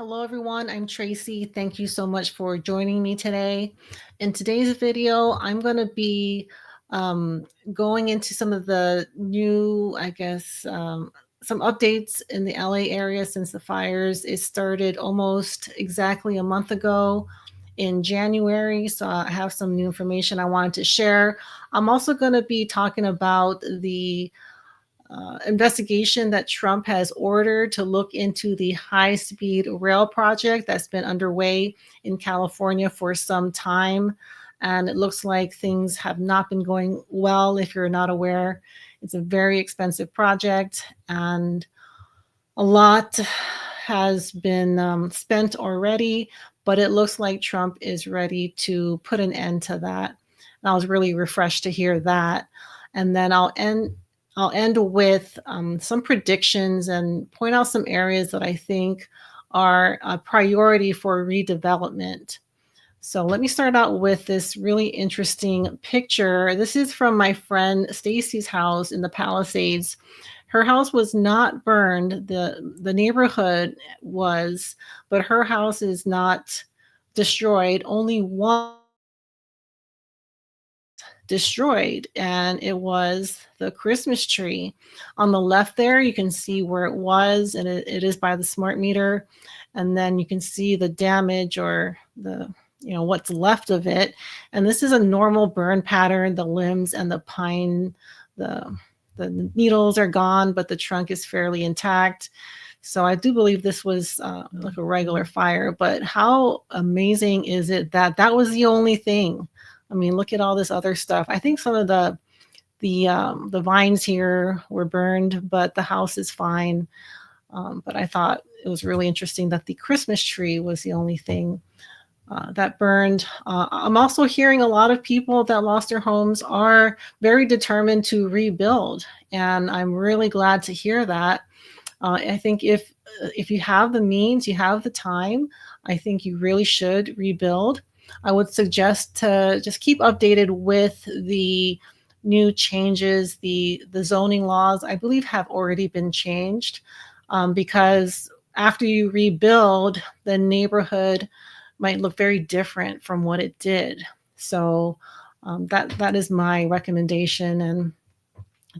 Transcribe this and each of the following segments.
Hello, everyone. I'm Tracy. Thank you so much for joining me today. In today's video, I'm going to be um, going into some of the new, some updates in the LA area since the fires. It started almost exactly a month ago in January. So I have some new information I wanted to share. I'm also going to be talking about the investigation that Trump has ordered to look into the high-speed rail project that's been underway in California for some time. And it looks like things have not been going well. If you're not aware, it's a very expensive project and a lot has been spent already, but it looks like Trump is ready to put an end to that. And I was really refreshed to hear that. And then I'll end with some predictions and point out some areas that I think are a priority for redevelopment. So let me start out with this really interesting picture. This is from my friend Stacy's house in the Palisades. Her house was not burned. The neighborhood was, but her house is not destroyed. Only one destroyed, and it was the Christmas tree. On the left there, you can see where it was, and it is by the smart meter. And then you can see the damage or the what's left of it. And this is a normal burn pattern. The limbs and the pine, the the needles are gone, but the trunk is fairly intact. So I do believe this was like a regular fire, but how amazing is it that that was the only thing? I mean, look at all this other stuff. I think some of the vines here were burned, but the house is fine. But I thought it was really interesting that the Christmas tree was the only thing that burned. I'm also hearing a lot of people that lost their homes are very determined to rebuild, and I'm really glad to hear that. I think if you have the means, you have the time, I think you really should rebuild. I would suggest to just keep updated with the new changes. The zoning laws, I believe, have already been changed because after you rebuild, the neighborhood might look very different from what it did. So that is my recommendation, and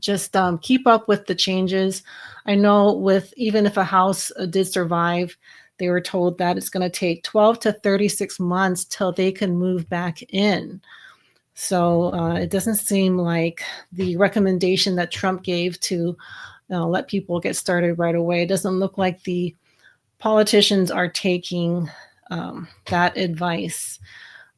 just keep up with the changes. I know with even if a house did survive, they were told that it's going to take 12 to 36 months till they can move back in. So it doesn't seem like the recommendation that Trump gave to let people get started right away. It doesn't look like the politicians are taking that advice.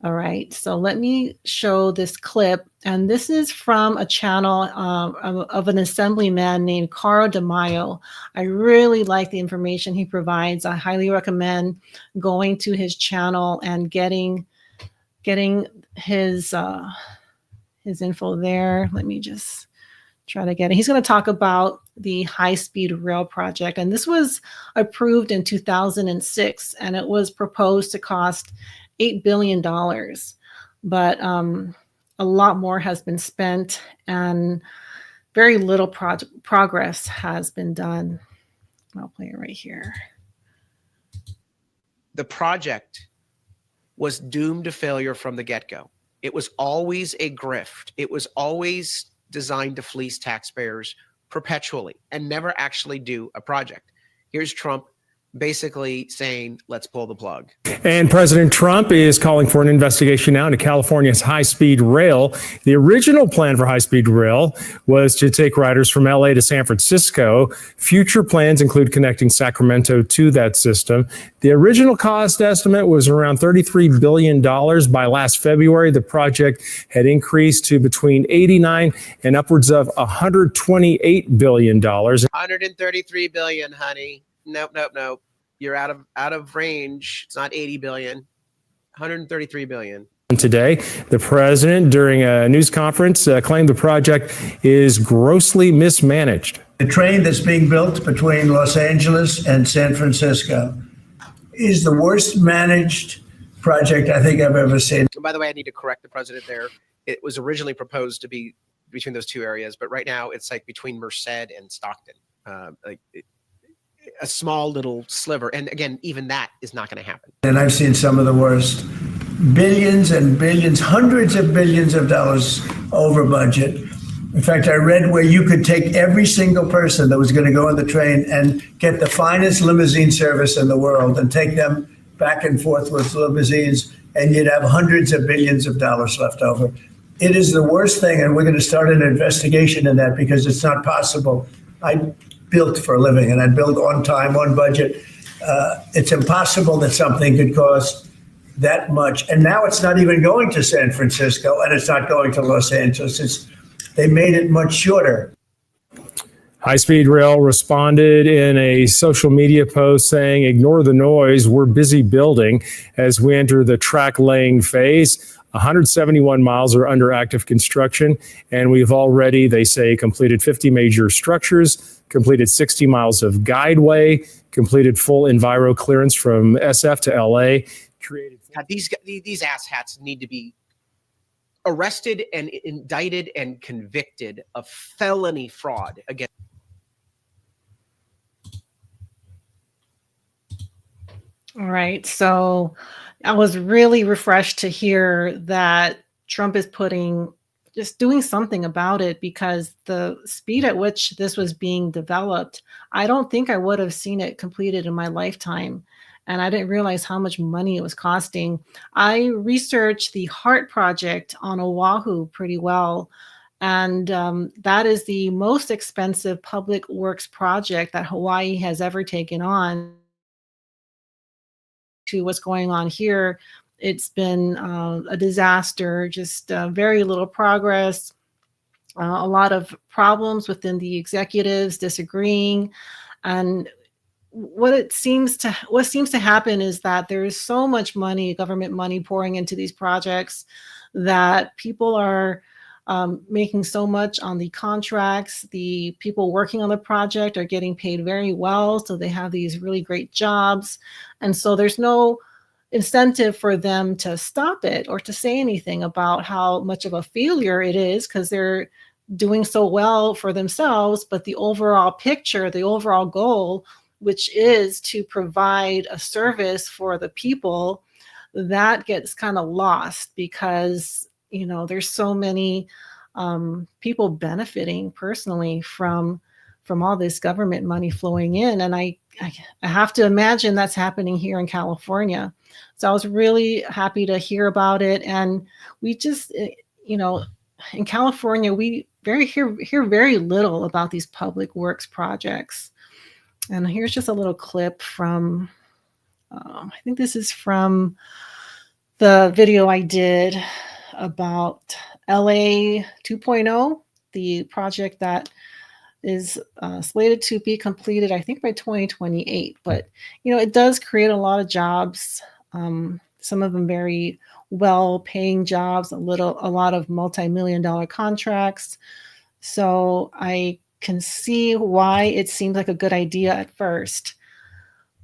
All right, so let me show this clip. And this is from a channel of an assemblyman named Caro DeMaio. I really like the information he provides. I highly recommend going to his channel and getting his info there. Let me just try to get it. He's going to talk about the high-speed rail project. And this was approved in 2006, and it was proposed to cost $8 billion. But a lot more has been spent, and very little progress has been done. I'll play it right here. The project was doomed to failure from the get-go. It was always a grift. It was always designed to fleece taxpayers perpetually and never actually do a project. Here's Trump basically saying, let's pull the plug. And President Trump is calling for an investigation now into California's high-speed rail. The original plan for high-speed rail was to take riders from LA to San Francisco. Future plans include connecting Sacramento to that system. The original cost estimate was around $33 billion. By last February, the project had increased to between 89 and upwards of $128 billion. $133 billion, honey. Nope. You're out of range. It's not 80 billion. 133 billion. Today, the president, during a news conference, claimed the project is grossly mismanaged. The train that's being built between Los Angeles and San Francisco is the worst managed project I think I've ever seen. And by the way, I need to correct the president there. It was originally proposed to be between those two areas, but right now it's like between Merced and Stockton. a small little sliver. And again, even that is not going to happen. And I've seen some of the worst. Billions and billions, hundreds of billions of dollars over budget. In fact, I read where you could take every single person that was going to go on the train and get the finest limousine service in the world and take them back and forth with limousines, and you'd have hundreds of billions of dollars left over. It is the worst thing, and we're going to start an investigation in that because it's not possible. I built for a living, and I build on time, on budget. It's impossible that something could cost that much. And now it's not even going to San Francisco, and it's not going to Los Angeles. They made it much shorter. High-speed rail responded in a social media post saying, "Ignore the noise. We're busy building as we enter the track laying phase. 171 miles are under active construction, and we've already," they say, "completed 50 major structures, completed 60 miles of guideway, completed full enviro clearance from SF to LA, created." God, these asshats need to be arrested and indicted and convicted of felony fraud against. All right. So I was really refreshed to hear that Trump is doing something about it, because the speed at which this was being developed, I don't think I would have seen it completed in my lifetime. And I didn't realize how much money it was costing. I researched the HART project on Oahu pretty well. And that is the most expensive public works project that Hawaii has ever taken on. To what's going on here, it's been a disaster, just very little progress, a lot of problems within the executives disagreeing. And what seems to happen is that there is so much money, government money, pouring into these projects that people are making so much on the contracts. The people working on the project are getting paid very well, so they have these really great jobs. And so there's no incentive for them to stop it or to say anything about how much of a failure it is, because they're doing so well for themselves. But the overall picture, the overall goal, which is to provide a service for the people, that gets kind of lost because, there's so many people benefiting personally from all this government money flowing in. And I have to imagine that's happening here in California. So I was really happy to hear about it. And we just, in California, we hear very little about these public works projects. And here's just a little clip from, I think this is from the video I did about LA 2.0, the project that is slated to be completed, I think, by 2028. But, it does create a lot of jobs, some of them very well-paying jobs, a lot of multi-million-dollar contracts. So I can see why it seems like a good idea at first.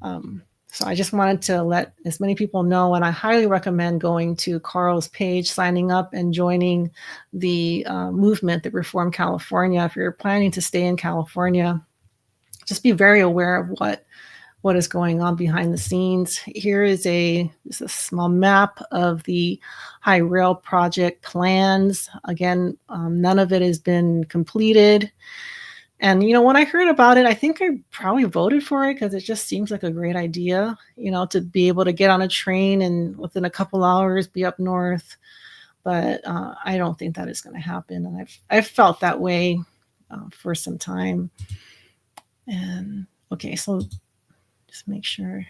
So I just wanted to let as many people know, and I highly recommend going to Carl's page, signing up, and joining the movement that Reform California. If you're planning to stay in California, just be very aware of what is going on behind the scenes. Here is a small map of the High Rail project plans. Again, none of it has been completed. And, when I heard about it, I think I probably voted for it because it just seems like a great idea, to be able to get on a train and within a couple hours be up north. But I don't think that is going to happen. And I've felt that way for some time. And okay, so just make sure.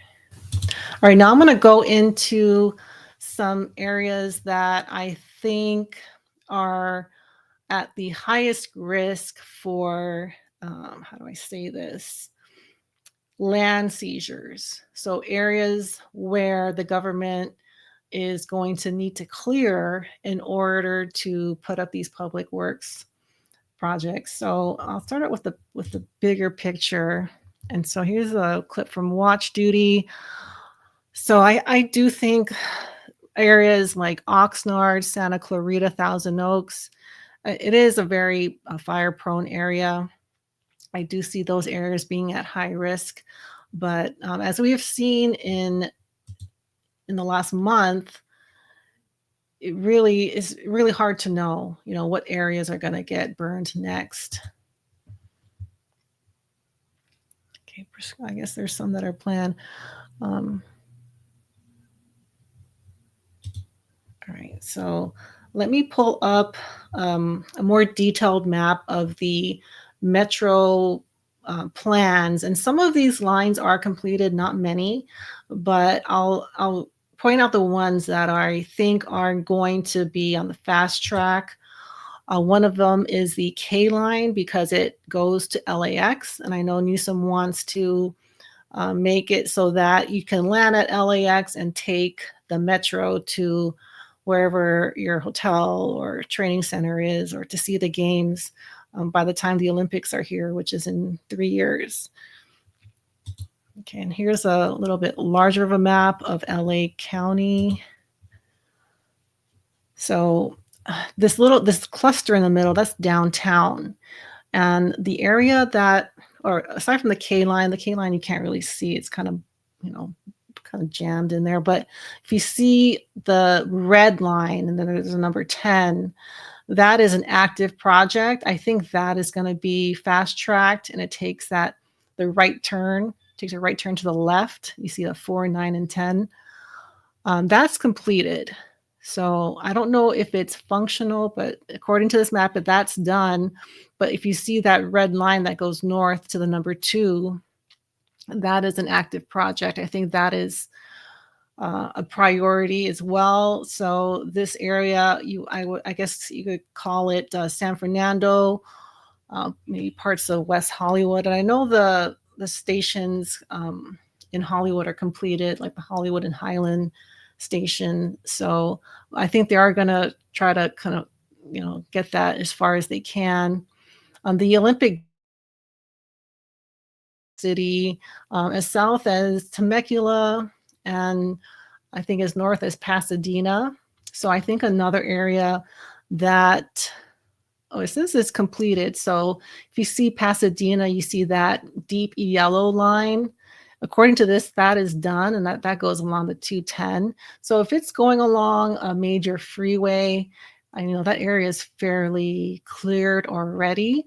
All right, now I'm going to go into some areas that I think are at the highest risk for, how do I say this? Land seizures. So areas where the government is going to need to clear in order to put up these public works projects. So I'll start out with the bigger picture. And so here's a clip from Watch Duty. So I do think areas like Oxnard, Santa Clarita, Thousand Oaks, it is a very fire-prone area. I do see those areas being at high risk. But as we have seen in the last month, it really is really hard to know, what areas are going to get burned next. Okay, I guess there's some that are planned. All right, so let me pull up a more detailed map of the metro plans, and some of these lines are completed, not many, but I'll point out the ones that I think are going to be on the fast track. One of them is the K line because it goes to LAX, and I know Newsom wants to make it so that you can land at LAX and take the metro to wherever your hotel or training center is, or to see the games by the time the Olympics are here, which is in 3 years. Okay, and here's a little bit larger of a map of LA County. So this cluster in the middle, that's downtown. And the area that, or aside from the K line you can't really see. It's kind of, kind of jammed in there. But if you see the red line and then there's a number 10, that is an active project. I think that is going to be fast tracked, and it takes a right turn to the left. You see the 4, 9, and 10. That's completed. So I don't know if it's functional, but according to this map, that's done. But if you see that red line that goes north to the number 2, that is an active project. I think that is a priority as well. So this area, I guess you could call it San Fernando, maybe parts of West Hollywood. And I know the stations in Hollywood are completed, like the Hollywood and Highland station. So I think they are going to try to kind of, get that as far as they can. The Olympic City, as south as Temecula, and I think as north as Pasadena. So I think another area that, it says it's completed. So if you see Pasadena, you see that deep yellow line. According to this, that is done, and that goes along the 210. So if it's going along a major freeway, I know that area is fairly cleared already.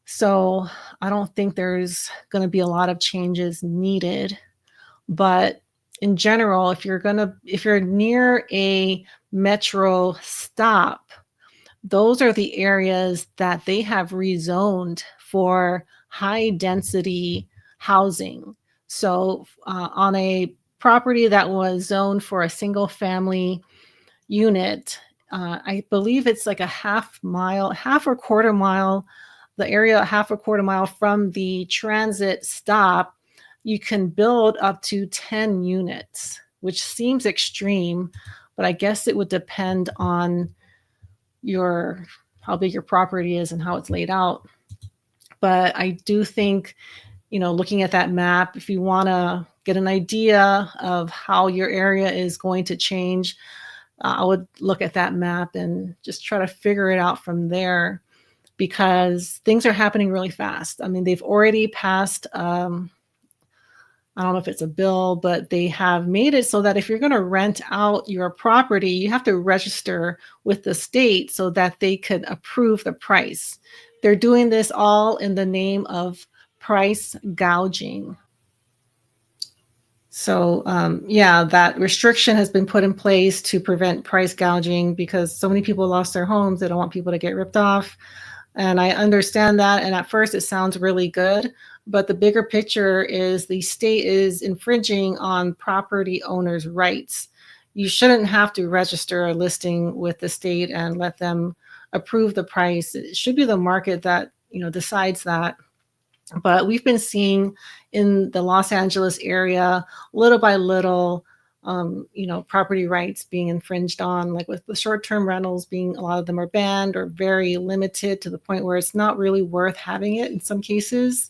So I don't think there's going to be a lot of changes needed. But in general, if you're near a metro stop, those are the areas that they have rezoned for high density housing. So on a property that was zoned for a single family unit, I believe it's like a half or quarter mile, the area half or quarter mile from the transit stop, you can build up to 10 units, which seems extreme, but I guess it would depend on how big your property is and how it's laid out. But I do think, looking at that map, if you want to get an idea of how your area is going to change, I would look at that map and just try to figure it out from there, because things are happening really fast. I mean, they've already passed, I don't know if it's a bill, but they have made it so that if you're going to rent out your property, you have to register with the state so that they could approve the price. They're doing this all in the name of price gouging. So that restriction has been put in place to prevent price gouging because so many people lost their homes. They don't want people to get ripped off. And I understand that. And at first it sounds really good, but the bigger picture is the state is infringing on property owners' rights. You shouldn't have to register a listing with the state and let them approve the price. It should be the market that, decides that. But we've been seeing in the Los Angeles area, little by little, property rights being infringed on, like with the short-term rentals being, a lot of them are banned or very limited to the point where it's not really worth having it in some cases.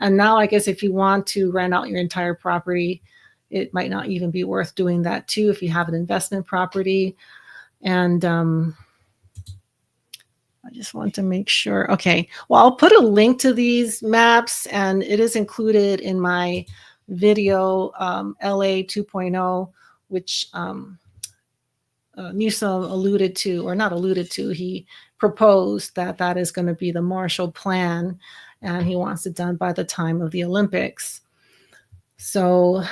And now I guess if you want to rent out your entire property, it might not even be worth doing that too if you have an investment property. And I just want to make sure. Okay. Well, I'll put a link to these maps, and it is included in my video, LA 2.0, which Newsom alluded to, or not alluded to, he proposed that that is going to be the Marshall Plan, and he wants it done by the time of the Olympics. So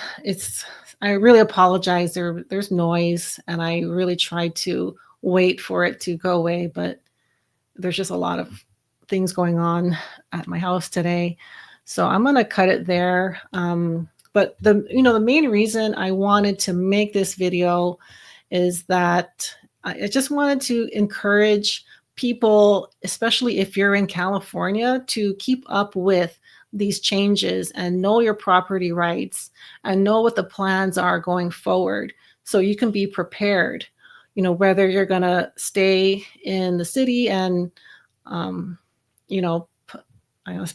I really apologize. There's noise, and I really tried to wait for it to go away, but there's just a lot of things going on at my house today. So I'm going to cut it there. But the main reason I wanted to make this video is that I just wanted to encourage people, especially if you're in California, to keep up with these changes and know your property rights and know what the plans are going forward so you can be prepared, whether you're going to stay in the city and,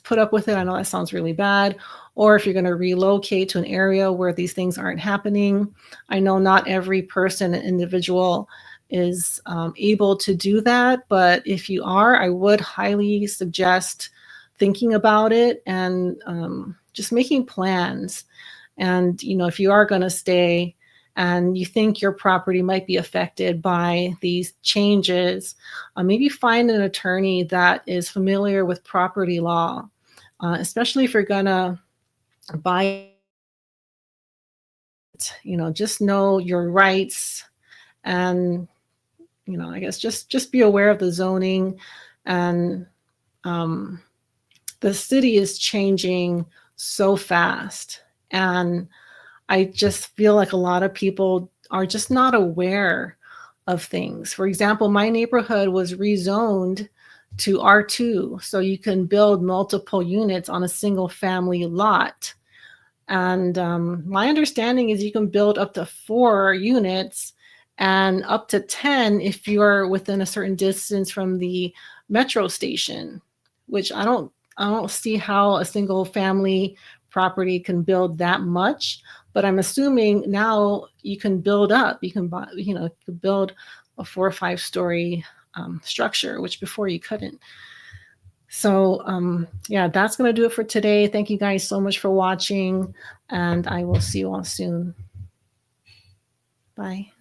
put up with it. I know that sounds really bad. Or if you're going to relocate to an area where these things aren't happening. I know not every person and individual is able to do that. But if you are, I would highly suggest thinking about it and just making plans. And, if you are going to stay and you think your property might be affected by these changes, maybe find an attorney that is familiar with property law, especially if you're going to buy it. Just know your rights and, I guess just be aware of the zoning. And the city is changing so fast. And I just feel like a lot of people are just not aware of things. For example, my neighborhood was rezoned to R2, so you can build multiple units on a single family lot. And my understanding is you can build up to 4 units and up to 10 if you're within a certain distance from the metro station, which I don't see how a single family property can build that much. But I'm assuming now you can build up. You can buy, you could build a 4 or 5 story structure, which before you couldn't. So yeah, that's going to do it for today. Thank you guys so much for watching, and I will see you all soon. Bye.